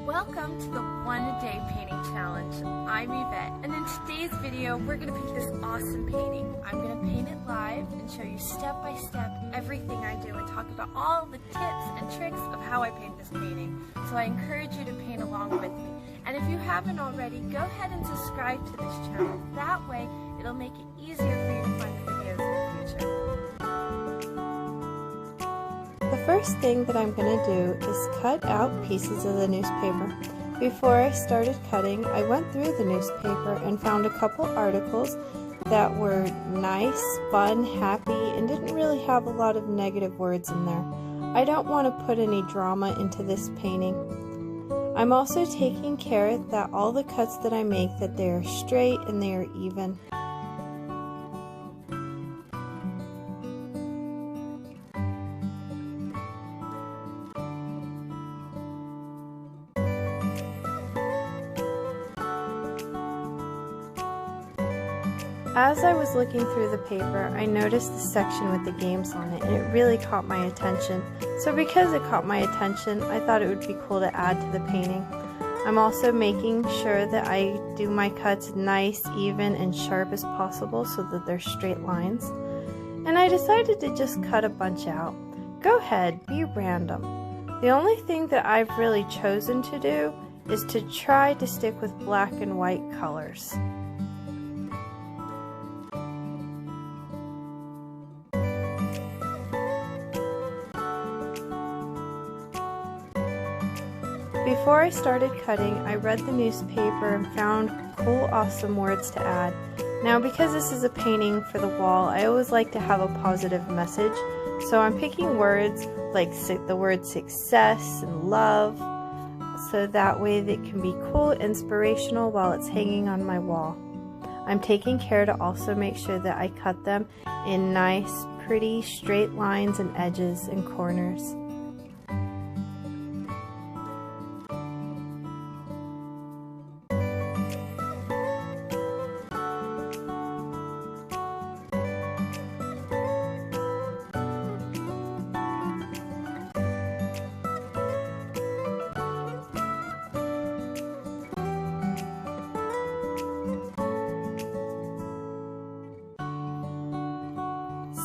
Welcome to the one-a-day painting challenge. I'm Yvette, and in today's video we're going to paint this awesome painting. I'm going to paint it live and show you step by step everything I do and talk about all the tips and tricks of how I paint this painting. So I encourage you to paint along with me. And if you haven't already, go ahead and subscribe to this channel. That way it'll make it easier for you to find the videos in the future. The first thing that I'm going to do is cut out pieces of the newspaper. Before I started cutting, I went through the newspaper and found a couple articles that were nice, fun, happy, and didn't really have a lot of negative words in there. I don't want to put any drama into this painting. I'm also taking care that all the cuts that I make, that they are straight and they are even. As I was looking through the paper, I noticed the section with the games on it, and it really caught my attention. So because it caught my attention, I thought it would be cool to add to the painting. I'm also making sure that I do my cuts nice, even, and sharp as possible so that they're straight lines. And I decided to just cut a bunch out. Go ahead, be random. The only thing that I've really chosen to do is to try to stick with black and white colors. Before I started cutting, I read the newspaper and found cool, awesome words to add. Now, because this is a painting for the wall, I always like to have a positive message, so I'm picking words like the word success and love, so that way they can be cool, inspirational while it's hanging on my wall. I'm taking care to also make sure that I cut them in nice, pretty, straight lines and edges and corners.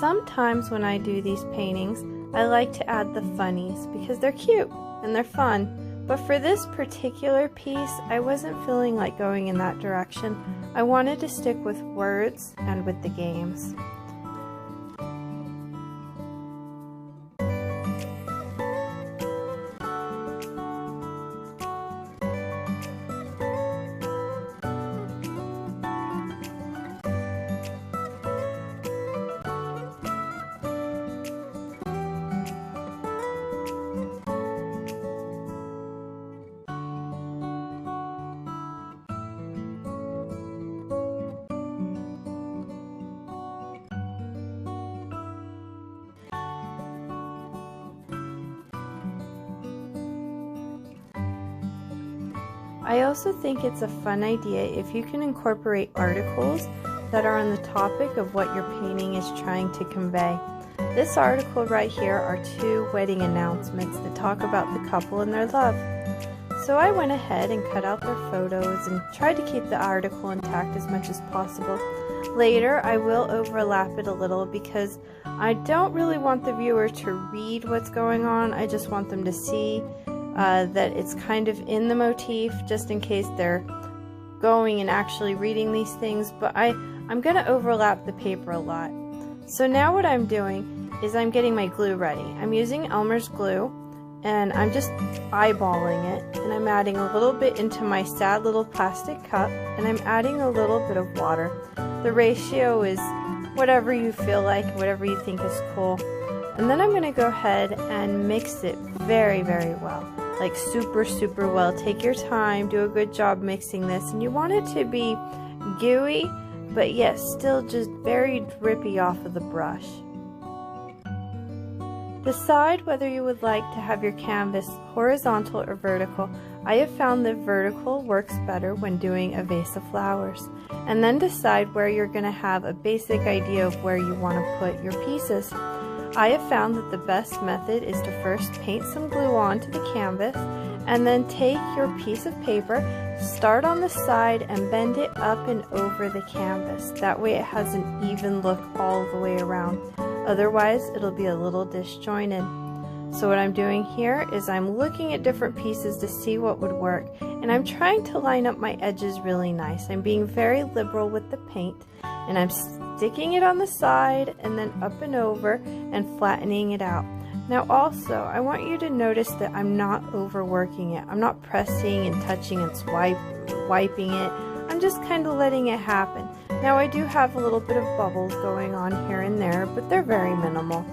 Sometimes when I do these paintings, I like to add the funnies because they're cute and they're fun. But for this particular piece, I wasn't feeling like going in that direction. I wanted to stick with words and with the games. I also think it's a fun idea if you can incorporate articles that are on the topic of what your painting is trying to convey. This article right here are two wedding announcements that talk about the couple and their love. So I went ahead and cut out their photos and tried to keep the article intact as much as possible. Later I will overlap it a little because I don't really want the viewer to read what's going on. I just want them to see that it's kind of in the motif, just in case they're going and actually reading these things, but I'm going to overlap the paper a lot. So now what I'm doing is I'm getting my glue ready. I'm using Elmer's glue, and I'm just eyeballing it, and I'm adding a little bit into my sad little plastic cup, and I'm adding a little bit of water. The ratio is whatever you feel like, whatever you think is cool. And then I'm going to go ahead and mix it very, very well. Like super well. Take your time, do a good job mixing this, and you want it to be gooey, but yes, still just very drippy off of the brush. Decide whether you would like to have your canvas horizontal or vertical. I have found that vertical works better when doing a vase of flowers. And then decide where you're going to have a basic idea of where you want to put your pieces. I have found that the best method is to first paint some glue onto the canvas And then take your piece of paper, start on the side and bend it up and over the canvas. That way it has an even look all the way around. Otherwise, it'll be a little disjointed. So what I'm doing here is I'm looking at different pieces to see what would work, and I'm trying to line up my edges really nice. I'm being very liberal with the paint, and I'm sticking it on the side and then up and over and flattening it out. Now also, I want you to notice that I'm not overworking it. I'm not pressing and touching and wiping it. I'm just kind of letting it happen. Now I do have a little bit of bubbles going on here and there, but they're very minimal.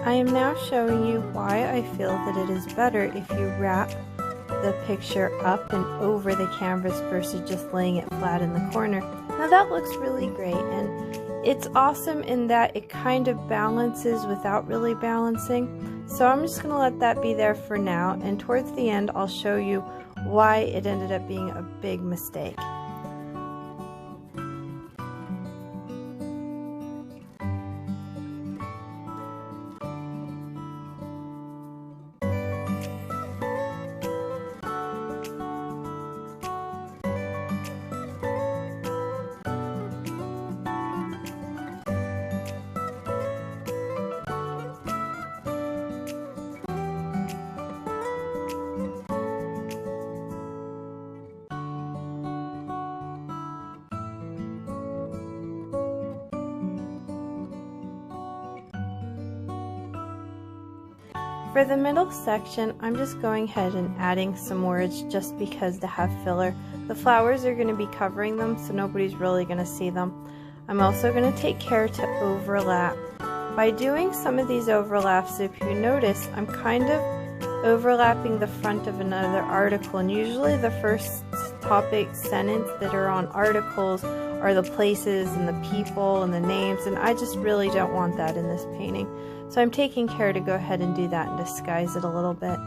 I am now showing you why I feel that it is better if you wrap the picture up and over the canvas versus just laying it flat in the corner. Now that looks really great, and it's awesome in that it kind of balances without really balancing. So I'm just going to let that be there for now, and towards the end I'll show you why it ended up being a big mistake. For the middle section, I'm just going ahead and adding some words just because to have filler. The flowers are going to be covering them, so nobody's really going to see them. I'm also going to take care to overlap. By doing some of these overlaps, if you notice, I'm kind of overlapping the front of another article, and usually the first topic sentence that are on articles are the places and the people and the names, and I just really don't want that in this painting. So I'm taking care to go ahead and do that and disguise it a little bit.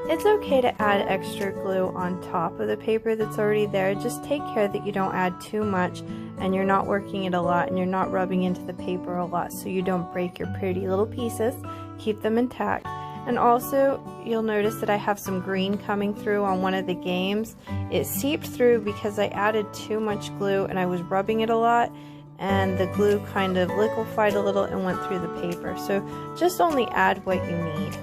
It's okay to add extra glue on top of the paper that's already there. Just take care that you don't add too much and you're not working it a lot and you're not rubbing into the paper a lot so you don't break your pretty little pieces. Keep them intact. And also, you'll notice that I have some green coming through on one of the games. It seeped through because I added too much glue and I was rubbing it a lot, and the glue kind of liquefied a little and went through the paper. So just only add what you need.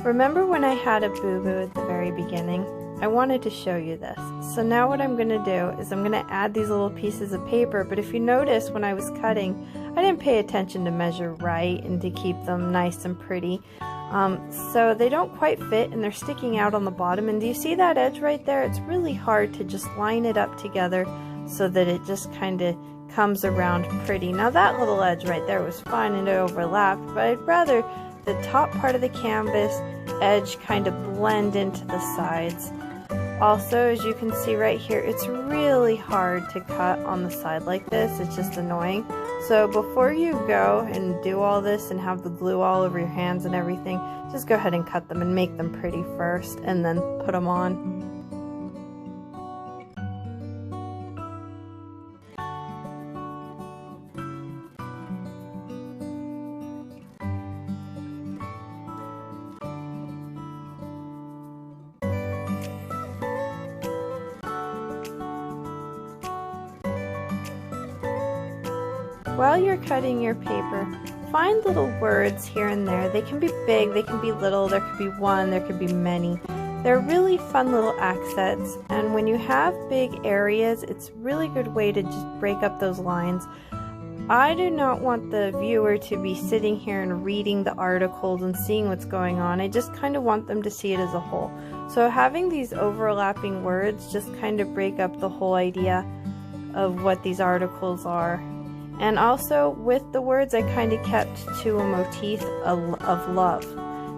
Remember when I had a boo-boo at the very beginning? I wanted to show you this. So now what I'm going to do is I'm going to add these little pieces of paper, but if you notice when I was cutting, I didn't pay attention to measure right and to keep them nice and pretty. So they don't quite fit and they're sticking out on the bottom. And do you see that edge right there? It's really hard to just line it up together so that it just kind of comes around pretty. Now that little edge right there was fine and it overlapped, but I'd rather the top part of the canvas edge kind of blend into the sides. Also, as you can see right here, it's really hard to cut on the side like this. It's just annoying. So before you go and do all this and have the glue all over your hands and everything, just go ahead and cut them and make them pretty first and then put them on. While you're cutting your paper, find little words here and there. They can be big, they can be little, there could be one, there could be many. They're really fun little accents, and when you have big areas, it's a really good way to just break up those lines. I do not want the viewer to be sitting here and reading the articles and seeing what's going on. I just kind of want them to see it as a whole. So having these overlapping words just kind of break up the whole idea of what these articles are. And also with the words, I kind of kept to a motif of love.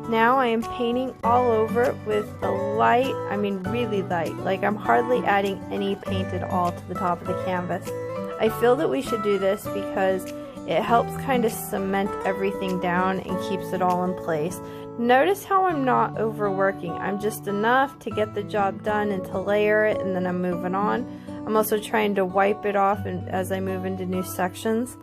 Now I am painting all over it with a light, I mean really light, like I'm hardly adding any paint at all to the top of the canvas. I feel that we should do this because it helps kind of cement everything down and keeps it all in place. Notice how I'm not overworking. I'm just enough to get the job done and to layer it, and then I'm moving on. I'm also trying to wipe it off as I move into new sections.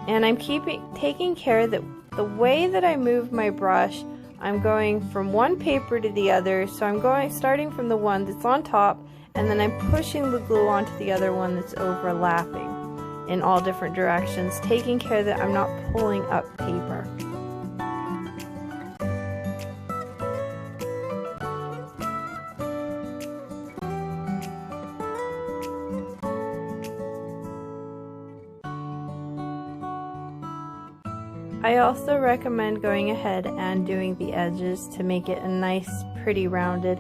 And I'm taking care that the way that I move my brush, I'm going from one paper to the other. So I'm starting from the one that's on top, and then I'm pushing the glue onto the other one that's overlapping in all different directions, taking care that I'm not pulling up paper. I also recommend going ahead and doing the edges to make it a nice, pretty rounded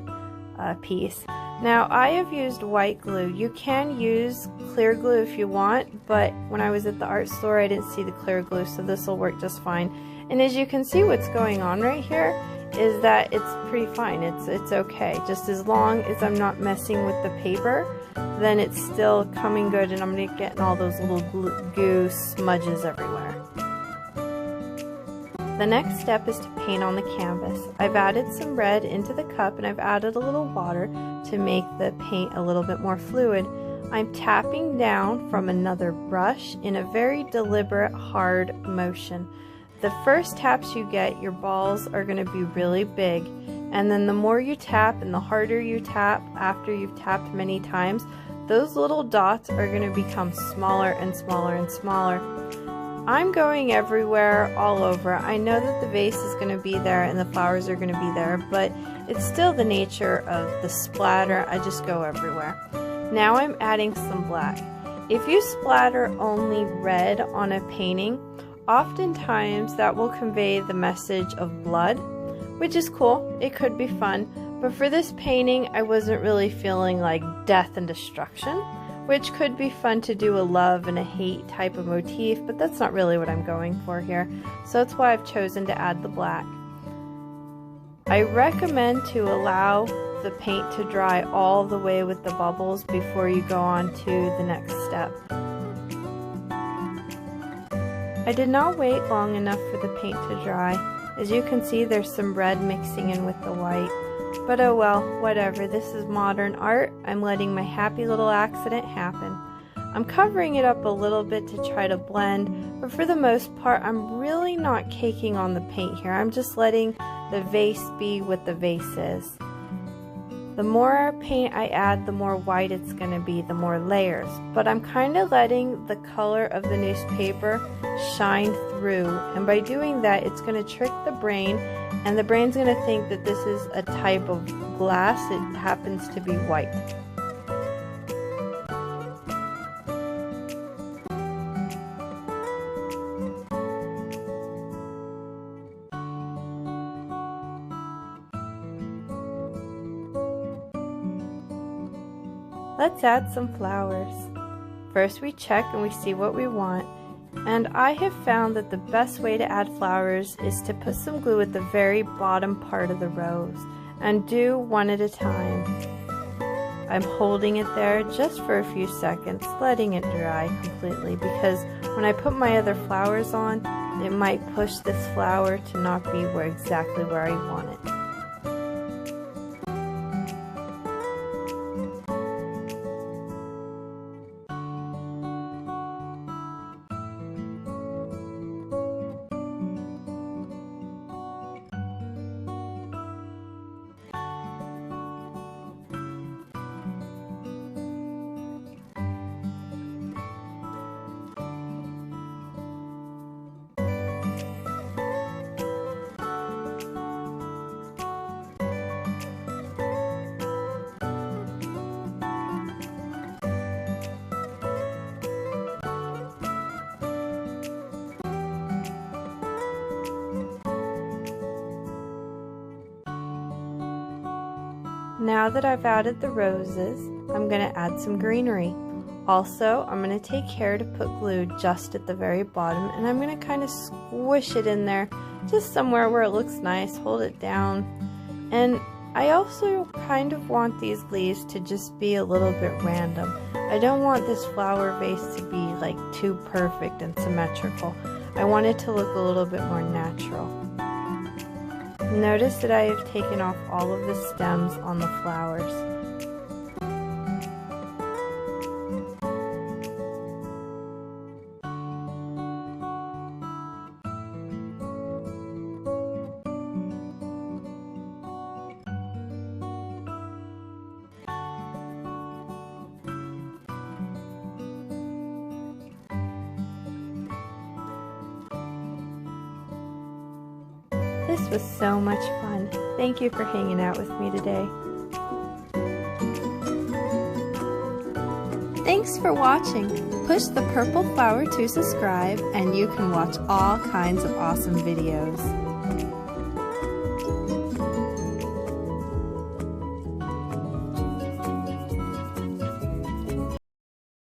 piece. Now I have used white glue. You can use clear glue if you want, but when I was at the art store I didn't see the clear glue, so this will work just fine. And as you can see, what's going on right here is that it's pretty fine. It's okay. Just as long as I'm not messing with the paper, then it's still coming good, and I'm not getting all those little goo smudges everywhere. The next step is to paint on the canvas. I've added some red into the cup, and I've added a little water to make the paint a little bit more fluid. I'm tapping down from another brush in a very deliberate, hard motion. The first taps you get, your balls are going to be really big, and then the more you tap and the harder you tap after you've tapped many times, those little dots are going to become smaller and smaller and smaller. I'm going everywhere, all over. I know that the vase is going to be there and the flowers are going to be there, but it's still the nature of the splatter. I just go everywhere. Now I'm adding some black. If you splatter only red on a painting, oftentimes that will convey the message of blood, which is cool. It could be fun. But for this painting, I wasn't really feeling like death and destruction, which could be fun to do a love and a hate type of motif, but that's not really what I'm going for here. So that's why I've chosen to add the black. I recommend to allow the paint to dry all the way with the bubbles before you go on to the next step. I did not wait long enough for the paint to dry. As you can see, there's some red mixing in with the white. But oh well, whatever, this is modern art. I'm letting my happy little accident happen. I'm covering it up a little bit to try to blend, but for the most part, I'm really not caking on the paint here. I'm just letting the vase be what the vase is. The more paint I add, the more white it's going to be, the more layers. But I'm kind of letting the color of the newspaper shine through, and by doing that, it's going to trick the brain, and the brain's going to think that this is a type of glass. It happens to be white. Let's add some flowers. First we check and we see what we want. And I have found that the best way to add flowers is to put some glue at the very bottom part of the rose and do one at a time. I'm holding it there just for a few seconds, letting it dry completely, because when I put my other flowers on, it might push this flower to not be exactly where I want it. Now that I've added the roses, I'm going to add some greenery. Also, I'm going to take care to put glue just at the very bottom, and I'm going to kind of squish it in there, just somewhere where it looks nice, hold it down. And I also kind of want these leaves to just be a little bit random. I don't want this flower vase to be like too perfect and symmetrical. I want it to look a little bit more natural. Notice that I have taken off all of the stems on the flowers. This was so much fun. Thank you for hanging out with me today. Thanks for watching. Push the purple flower to subscribe and you can watch all kinds of awesome videos.